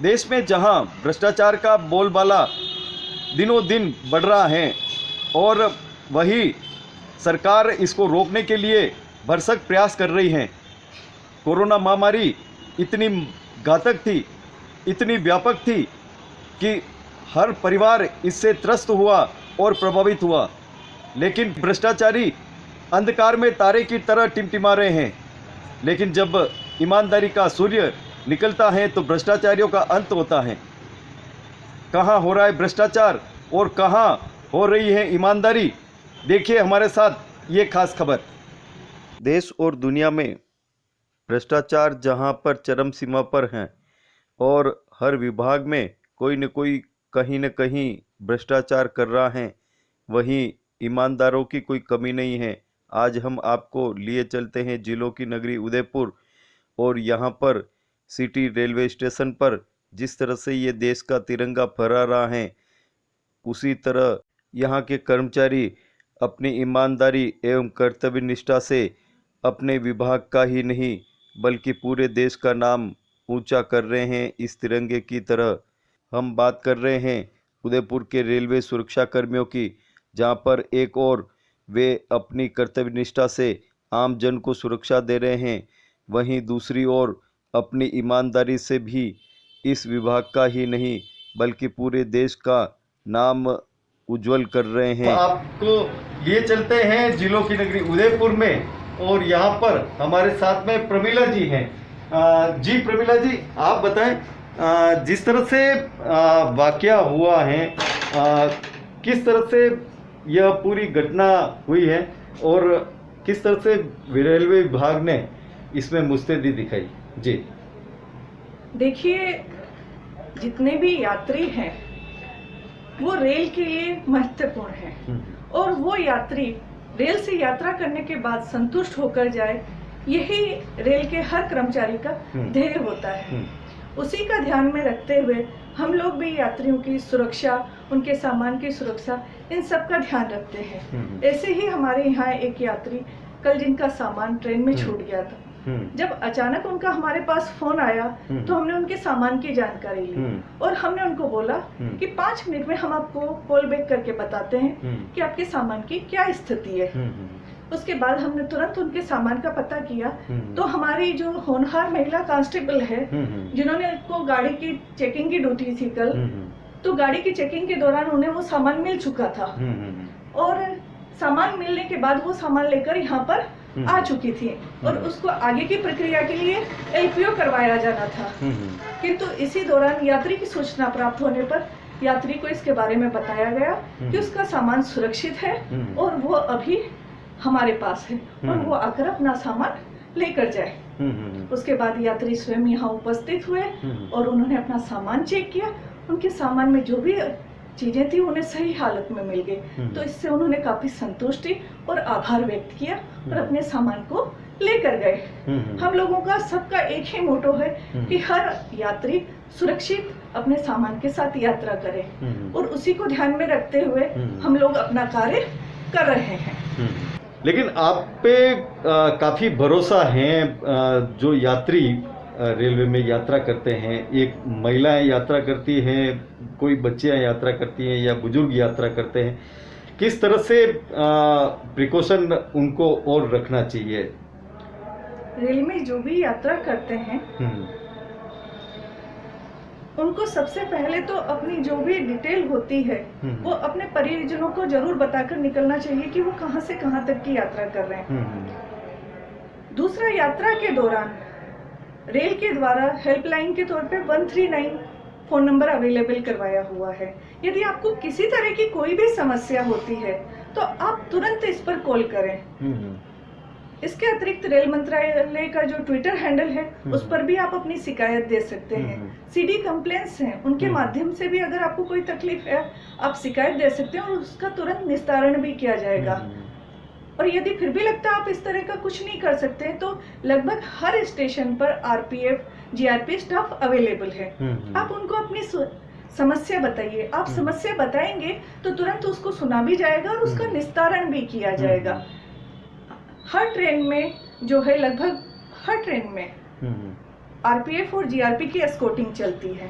देश में जहां भ्रष्टाचार का बोलबाला दिनों दिन बढ़ रहा है और वही सरकार इसको रोकने के लिए भरसक प्रयास कर रही है। कोरोना महामारी इतनी घातक थी, इतनी व्यापक थी कि हर परिवार इससे त्रस्त हुआ और प्रभावित हुआ, लेकिन भ्रष्टाचारी अंधकार में तारे की तरह टिमटिमा रहे हैं। लेकिन जब ईमानदारी का सूर्य निकलता है तो भ्रष्टाचारियों का अंत होता है। कहाँ हो रहा है भ्रष्टाचार और कहाँ हो रही है ईमानदारी, देखिए हमारे साथ ये खास खबर। देश और दुनिया में भ्रष्टाचार जहाँ पर चरम सीमा पर हैं और हर विभाग में कोई न कोई कहीं न कहीं भ्रष्टाचार कर रहा है, वहीं ईमानदारों की कोई कमी नहीं है। आज हम आपको लिए चलते हैं जिलों की नगरी उदयपुर, और यहाँ पर सिटी रेलवे स्टेशन पर जिस तरह से ये देश का तिरंगा फहरा रहा है, उसी तरह यहाँ के कर्मचारी अपनी ईमानदारी एवं कर्तव्य निष्ठा से अपने विभाग का ही नहीं बल्कि पूरे देश का नाम ऊंचा कर रहे हैं इस तिरंगे की तरह। हम बात कर रहे हैं उदयपुर के रेलवे सुरक्षा कर्मियों की, जहां पर एक और वे अपनी कर्तव्य निष्ठा से आम जन को सुरक्षा दे रहे हैं, वहीं दूसरी ओर अपनी ईमानदारी से भी इस विभाग का ही नहीं बल्कि पूरे देश का नाम उज्जवल कर रहे हैं। आपको लिए चलते हैं जिलों की नगरी उदयपुर में, और यहाँ पर हमारे साथ में प्रमिला जी हैं। जी प्रमिला जी, आप बताएं जिस तरह से वाकया हुआ है, किस तरह से यह पूरी घटना हुई है और किस तरह से रेलवे विभाग ने इसमें मुस्तैदी दिखाई। जी देखिए, जितने भी यात्री हैं वो रेल के लिए महत्वपूर्ण हैं और वो यात्री रेल से यात्रा करने के बाद संतुष्ट होकर जाए, यही रेल के हर कर्मचारी का ध्येय होता है। उसी का ध्यान में रखते हुए हम लोग भी यात्रियों की सुरक्षा, उनके सामान की सुरक्षा, इन सब का ध्यान रखते हैं। ऐसे ही हमारे यहाँ एक यात्री कल जिनका सामान ट्रेन में छूट गया था, जब अचानक उनका हमारे पास फोन आया तो हमने उनके सामान की जानकारी ली और हमने उनको बोला कि 5 मिनट में हम आपको कॉल बैक करके बताते हैं कि आपके सामान की क्या स्थिति है। उसके बाद हमने तुरंत उनके सामान का पता किया, तो हमारी जो होनहार महिला कांस्टेबल है जिन्होंने को गाड़ी की चेकिंग की ड्यूटी थी कल, तो गाड़ी की चेकिंग के दौरान उन्हें वो सामान मिल चुका था और सामान मिलने के बाद वो सामान लेकर यहाँ पर आ चुकी थी और उसको आगे की प्रक्रिया के लिए एलपीओ करवाया जाना था। किंतु इसी दौरान यात्री की सूचना प्राप्त होने पर यात्री को इसके बारे में बताया गया कि उसका सामान सुरक्षित है और वो अभी हमारे पास है और वो आकर अपना सामान लेकर जाए। उसके बाद यात्री स्वयं यहाँ उपस्थित हुए और उन्होंने अपना सामान चेक किया। उनके सामान में जो भी चीजें थी उन्हें सही हालत में मिल गई, तो इससे उन्होंने काफी संतुष्टि और आभार व्यक्त किया और अपने सामान को लेकर गए। हम लोगों का सबका एक ही मोटो है कि हर यात्री सुरक्षित अपने सामान के साथ यात्रा करे और उसी को ध्यान में रखते हुए हम लोग अपना कार्य कर रहे हैं। लेकिन आप पे काफी भरोसा है जो यात्री रेलवे में यात्रा करते हैं, एक महिलाएं यात्रा करती हैं, कोई बच्चियां यात्रा करती हैं या बुजुर्ग यात्रा करते हैं, किस तरह से प्रिकॉशन उनको और रखना चाहिए? रेल में जो भी यात्रा करते हैं उनको सबसे पहले तो अपनी जो भी डिटेल होती है वो अपने परिजनों को जरूर बताकर निकलना चाहिए कि वो कहां से कहां तक की यात्रा कर रहे हैं। दूसरा, यात्रा के दौरान रेल के द्वारा हेल्पलाइन के तौर पे 139 फोन नंबर अवेलेबल करवाया हुआ है। यदि आपको किसी तरह की कोई भी समस्या होती है तो आप तुरंत इस पर कॉल करें। इसके अतिरिक्त रेल मंत्रालय का जो ट्विटर हैंडल है उस पर भी आप अपनी शिकायत दे सकते हैं। सीडी कंप्लेंट्स हैं, उनके माध्यम से भी अगर आपको कोई तकलीफ है आप शिकायत दे सकते हैं और उसका तुरंत निस्तारण भी किया जाएगा। और यदि फिर भी लगता है आप इस तरह का कुछ नहीं कर सकते तो लगभग हर स्टेशन पर आरपीएफ, जीआरपी स्टाफ अवेलेबल है। आप उनको अपनी समस्या बताइए। आप समस्या बताएंगे तो तुरंत उसको सुना भी जाएगा और उसका निस्तारण भी किया जाएगा। हर ट्रेन में जो है, लगभग हर ट्रेन में आरपीएफ और जीआरपी की एस्कॉर्टिंग चलती है।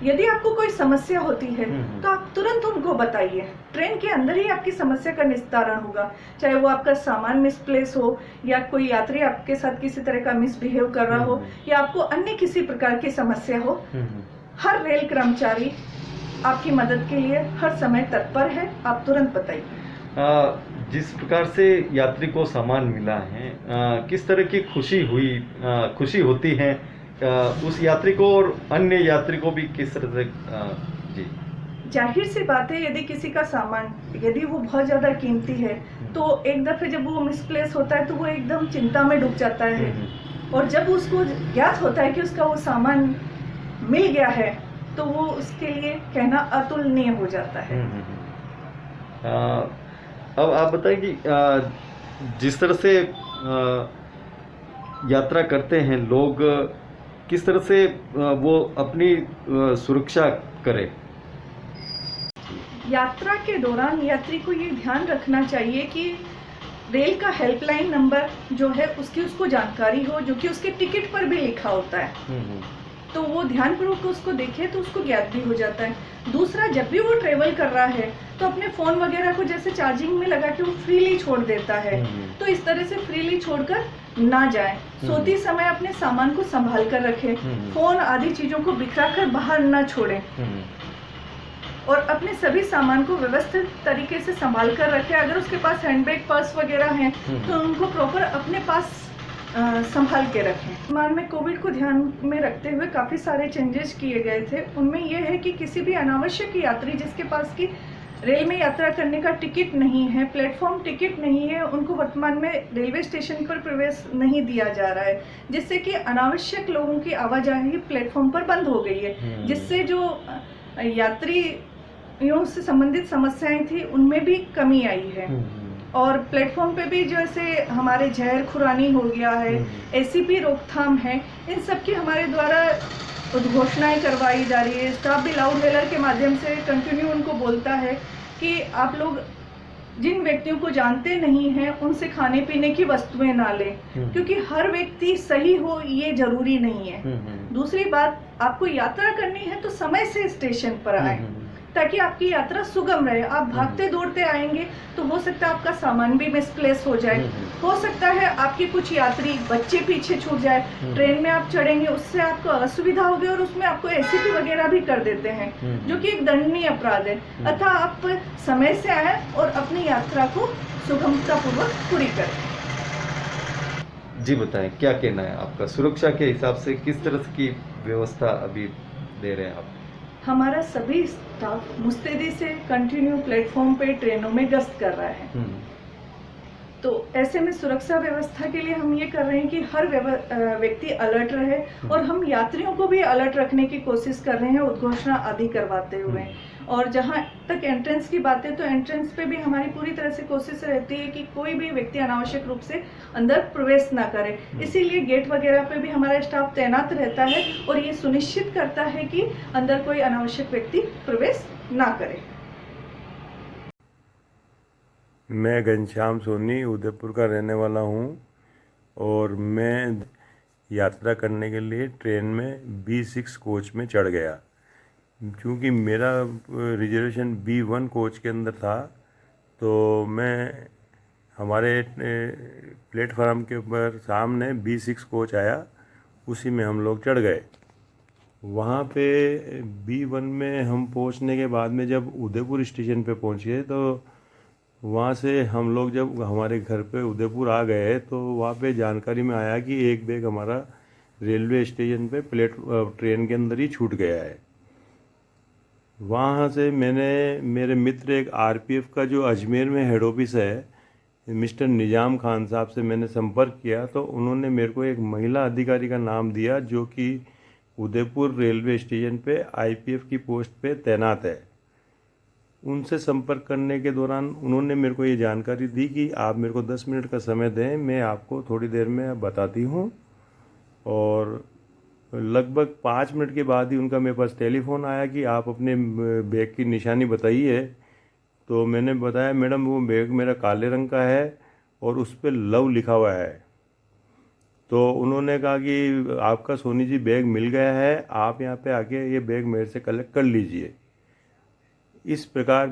यदि आपको कोई समस्या होती है तो आप तुरंत उनको बताइए। ट्रेन के अंदर ही आपकी समस्या का निस्तारण होगा, चाहे वो आपका सामान मिसप्लेस हो या कोई यात्री आपके साथ किसी तरह का मिसबिहेव कर रहा हो या आपको अन्य किसी प्रकार की समस्या हो। हर रेल कर्मचारी आपकी मदद के लिए हर समय तत्पर है, आप तुरंत बताइए। जिस प्रकार से यात्री को सामान मिला है, किस तरह की खुशी होती है उस यात्री को और अन्य यात्री को भी किस तरह से? जी, जाहिर सी बात है, यदि किसी का सामान यदि वो बहुत ज़्यादा कीमती है तो एक दफ़े जब वो मिसप्लेस होता है तो वो एकदम चिंता में डूब जाता है। और जब उसको ज्ञात होता है कि उसका वो सामान मिल गया है तो वो उसके लिए कहना अतुलनीय हो जाता है। अब आप बताएं कि जिस तरह से यात्रा करते हैं लोग, किस तरह से वो अपनी सुरक्षा करें? यात्रा के दौरान यात्री को ये ध्यान रखना चाहिए कि रेल का हेल्पलाइन नंबर जो है उसको जानकारी हो, जो कि उसके टिकट पर भी लिखा होता है। तो वो ध्यानपूर्वक उसको देखे तो उसको ज्ञात भी हो जाता है। दूसरा, जब भी वो ट्रेवल कर रहा है तो अपने फ़ोन वगैरह को जैसे चार्जिंग में लगा के वो फ्रीली छोड़ देता है, तो इस तरह से फ्रीली छोड़कर ना जाए। सोते समय अपने सामान को संभाल कर रखे, फ़ोन आदि चीज़ों को बिखरा कर बाहर ना छोड़े और अपने सभी सामान को व्यवस्थित तरीके से संभाल कर रखे। अगर उसके पास हैंडबैग, पर्स वगैरह हैं तो उनको प्रॉपर अपने पास संभाल के रखें। वर्तमान में कोविड को ध्यान में रखते हुए काफ़ी सारे चेंजेस किए गए थे। उनमें यह है कि किसी भी अनावश्यक यात्री जिसके पास की रेल में यात्रा करने का टिकट नहीं है, प्लेटफॉर्म टिकट नहीं है, उनको वर्तमान में रेलवे स्टेशन पर प्रवेश नहीं दिया जा रहा है, जिससे कि अनावश्यक लोगों की आवाजाही प्लेटफॉर्म पर बंद हो गई है, जिससे जो यात्रियों से संबंधित समस्याएं थी उनमें भी कमी आई है। और प्लेटफॉर्म पे भी जैसे हमारे जहर खुरानी हो गया है, एसीपी रोकथाम है, इन सब की हमारे द्वारा उद्घोषणाएं करवाई जा रही है। स्टाफ भी लाउड हेलर के माध्यम से कंटिन्यू उनको बोलता है कि आप लोग जिन व्यक्तियों को जानते नहीं हैं उनसे खाने पीने की वस्तुएं ना लें, क्योंकि हर व्यक्ति सही हो ये जरूरी नहीं है। दूसरी बात, आपको यात्रा करनी है तो समय से स्टेशन पर आए ताकि आपकी यात्रा सुगम रहे। आप भागते दौड़ते आएंगे तो हो सकता है आपका सामान भी मिसप्लेस हो जाए, हो सकता है आपके कुछ यात्री बच्चे पीछे छूट जाए, ट्रेन में आप चढ़ेंगे उससे आपको असुविधा होगी और उसमें आपको एसीपी वगैरह भी कर देते हैं, जो कि एक दंडनीय अपराध है। अतः आप समय से आए और अपनी यात्रा को सुगमतापूर्वक पूरी करें। जी बताएं, क्या कहना है आपका? सुरक्षा के हिसाब से किस तरह की व्यवस्था अभी दे रहे हैं आप? हमारा सभी स्टाफ मुस्तैदी से कंटिन्यू प्लेटफॉर्म पे ट्रेनों में गश्त कर रहा है। तो ऐसे में सुरक्षा व्यवस्था के लिए हम ये कर रहे हैं कि हर व्यक्ति अलर्ट रहे और हम यात्रियों को भी अलर्ट रखने की कोशिश कर रहे हैं उद्घोषणा आदि करवाते हुए। और जहाँ तक एंट्रेंस की बात है तो एंट्रेंस पे भी हमारी पूरी तरह से कोशिश रहती है कि कोई भी व्यक्ति अनावश्यक रूप से अंदर प्रवेश ना करे। इसीलिए गेट वगैरह पे भी हमारा स्टाफ तैनात रहता है और ये सुनिश्चित करता है कि अंदर कोई अनावश्यक व्यक्ति प्रवेश ना करे। मैं घनश्याम सोनी उदयपुर का रहने वाला हूँ और मैं यात्रा करने के लिए ट्रेन में B6 कोच में चढ़ गया। क्योंकि मेरा रिजर्वेशन B1 कोच के अंदर था तो मैं हमारे प्लेटफार्म के ऊपर सामने B6 कोच आया, उसी में हम लोग चढ़ गए। वहाँ पे B1 में हम पहुँचने के बाद में जब उदयपुर स्टेशन पे पहुँचे तो वहाँ से हम लोग जब हमारे घर पे उदयपुर आ गए तो वहाँ पे जानकारी में आया कि एक बैग हमारा रेलवे स्टेशन पे ट्रेन के अंदर ही छूट गया है। वहाँ से मैंने मेरे मित्र एक आरपीएफ का जो अजमेर में हेड ऑफिस है मिस्टर निजाम खान साहब से मैंने संपर्क किया तो उन्होंने मेरे को एक महिला अधिकारी का नाम दिया जो कि उदयपुर रेलवे स्टेशन पे आईपीएफ की पोस्ट पे तैनात है। उनसे संपर्क करने के दौरान उन्होंने मेरे को ये जानकारी दी कि आप मेरे को 10 मिनट का समय दें, मैं आपको थोड़ी देर में बताती हूँ। और लगभग 5 मिनट के बाद ही उनका मेरे पास टेलीफोन आया कि आप अपने बैग की निशानी बताइए। तो मैंने बताया मैडम वो बैग मेरा काले रंग का है और उस पर लव लिखा हुआ है। तो उन्होंने कहा कि आपका सोनी जी बैग मिल गया है, आप यहाँ पे आके ये बैग मेरे से कलेक्ट कर लीजिए। इस प्रकार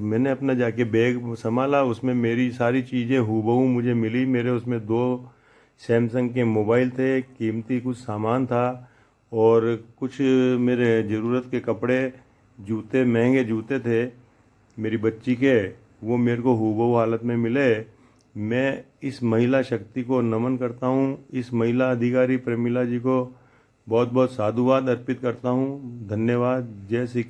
मैंने अपना जाके बैग संभाला, उसमें मेरी सारी चीज़ें हूबहू मुझे मिली। मेरे उसमें 2 सैमसंग के मोबाइल थे, कीमती कुछ सामान था और कुछ मेरे ज़रूरत के कपड़े, जूते, महंगे जूते थे मेरी बच्ची के, वो मेरे को हूबहू हालत में मिले। मैं इस महिला शक्ति को नमन करता हूँ, इस महिला अधिकारी प्रमिला जी को बहुत बहुत साधुवाद अर्पित करता हूँ। धन्यवाद। जय श्री